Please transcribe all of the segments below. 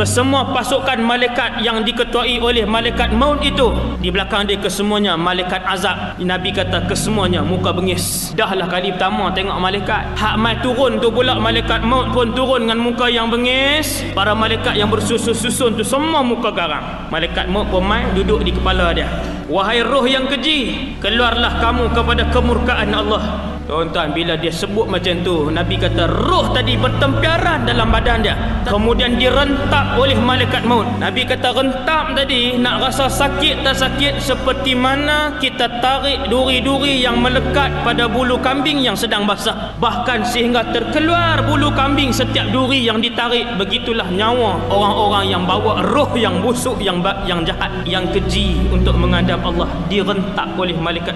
kesemua pasukan malaikat yang diketuai oleh malaikat maut itu, di belakang dia kesemuanya malaikat azab. Nabi kata kesemuanya muka bengis. Dahlah kali pertama tengok malaikat. Hak mai turun tu pula malaikat maut pun turun dengan muka yang bengis. Para malaikat yang bersusun-susun tu semua muka garang. Malaikat maut pun mai duduk di kepala dia. Wahai roh yang keji, keluarlah kamu kepada kemurkaan Allah. Tuan-tuan, bila dia sebut macam tu, Nabi kata roh tadi bertempiaran dalam badan dia, kemudian direntap oleh malaikat maut. Nabi kata rentap tadi, nak rasa sakit tak sakit, seperti mana kita tarik duri-duri yang melekat pada bulu kambing yang sedang basah, bahkan sehingga terkeluar bulu kambing setiap duri yang ditarik. Begitulah nyawa orang-orang yang bawa roh yang busuk, yang jahat, yang keji untuk menghadap Allah, direntap oleh malaikat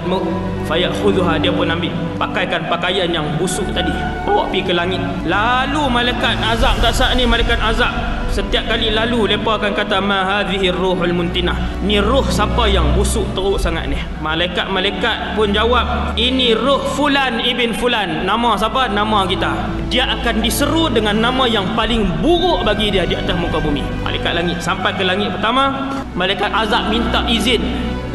maut. Fayakhudhuha, dia pun ambil, pakaikan pakaian yang busuk tadi, bawa pergi ke langit. Lalu malaikat azab dasar ni, malaikat azab setiap kali lalu mereka akan kata ma hadhihi ruhul muntinah, ni roh siapa yang busuk teruk sangat ni. Malaikat pun jawab, ini roh fulan ibn fulan. Nama siapa? Nama kita. Dia akan diseru dengan nama yang paling buruk bagi dia di atas muka bumi. Malaikat langit sampai ke langit pertama, malaikat azab minta izin,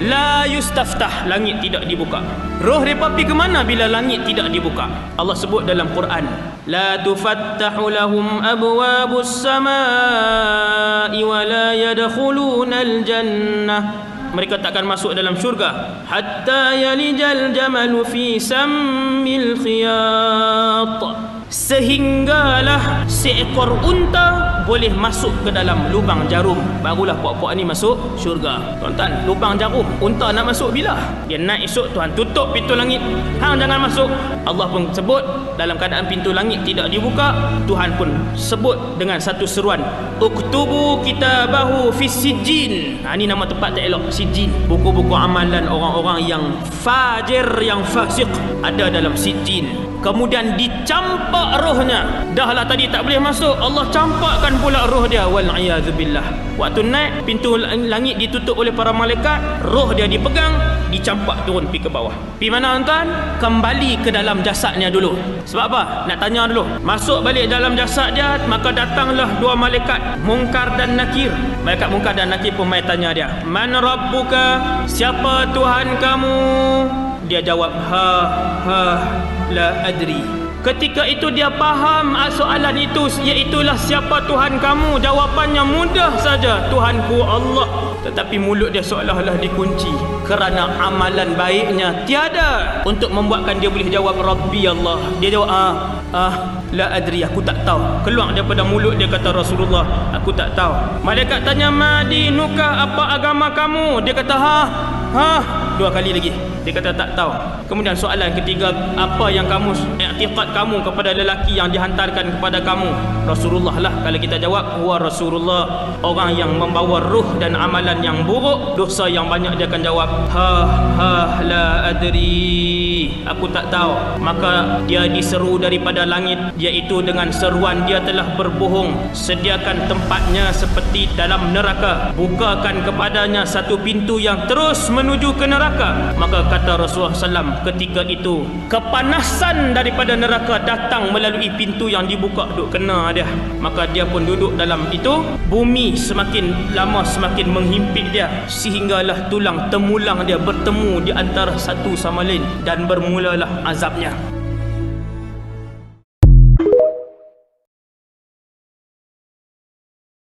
la yustaftah, langit tidak dibuka. Roh mereka pergi ke mana bila langit tidak dibuka? Allah sebut dalam Quran, la tufattahu lahum abwabus samai wa la yadkhulunal jannah, mereka takkan masuk dalam syurga hatta yalijal jamalu fi sammil khiyat, sehinggalah seekor unta boleh masuk ke dalam lubang jarum, barulah puak-puak ni masuk syurga. Tuan-tuan, lubang jarum, unta nak masuk bila? Dia naik esok, Tuhan tutup pintu langit, hang jangan masuk. Allah pun sebut dalam keadaan pintu langit tidak dibuka, Tuhan pun sebut dengan satu seruan, uktubu kitabahu fis sijjin. Ini nama tempat tak elok, sijjin. Buku-buku amalan orang-orang yang fajir, yang fasik ada dalam sijjin. Kemudian dicampak rohnya. Dahlah tadi tak boleh masuk, Allah campakkan pula roh dia, wal'iyadzubillah. Waktu naik, pintu langit ditutup oleh para malaikat, roh dia dipegang, dicampak turun pergi ke bawah. Pergi mana tuan? Kembali ke dalam jasadnya dulu. Sebab apa? Nak tanya dulu. Masuk balik dalam jasad dia, maka datanglah dua malaikat, Munkar dan Nakir. Malaikat Munkar dan Nakir pun mai tanya dia, man rabbuka, siapa Tuhan kamu? Dia jawab, la adri. Ketika itu dia faham soalan itu, iaitulah siapa Tuhan kamu. Jawapannya mudah saja, Tuhanku Allah. Tetapi mulut dia seolah-olah dikunci kerana amalan baiknya tiada untuk membuatkan dia boleh jawab Rabbi Allah. Dia jawab la adri, aku tak tahu. Keluar daripada mulut dia kata Rasulullah, aku tak tahu. Malaikat tanya, madinuka, apa agama kamu? Dia kata dua kali lagi. Dia kata tak tahu. Kemudian soalan ketiga, apa yang kamu, i'tiqad kamu kepada lelaki yang dihantarkan kepada kamu? Rasulullah lah. Kalau kita jawab huwa Rasulullah, orang yang membawa ruh dan amalan yang buruk, dosa yang banyak, dia akan jawab la adri, aku tak tahu. Maka dia diseru daripada langit, iaitu dengan seruan dia telah berbohong, sediakan tempatnya seperti dalam neraka, bukakan kepadanya satu pintu yang terus menuju ke neraka. Maka kata Rasulullah SAW, ketika itu kepanasan daripada neraka datang melalui pintu yang dibuka, duk kena dia. Maka dia pun duduk dalam itu. Bumi semakin lama semakin menghimpit dia, sehinggalah tulang temulang dia bertemu di antara satu sama lain, dan bermulalah azabnya.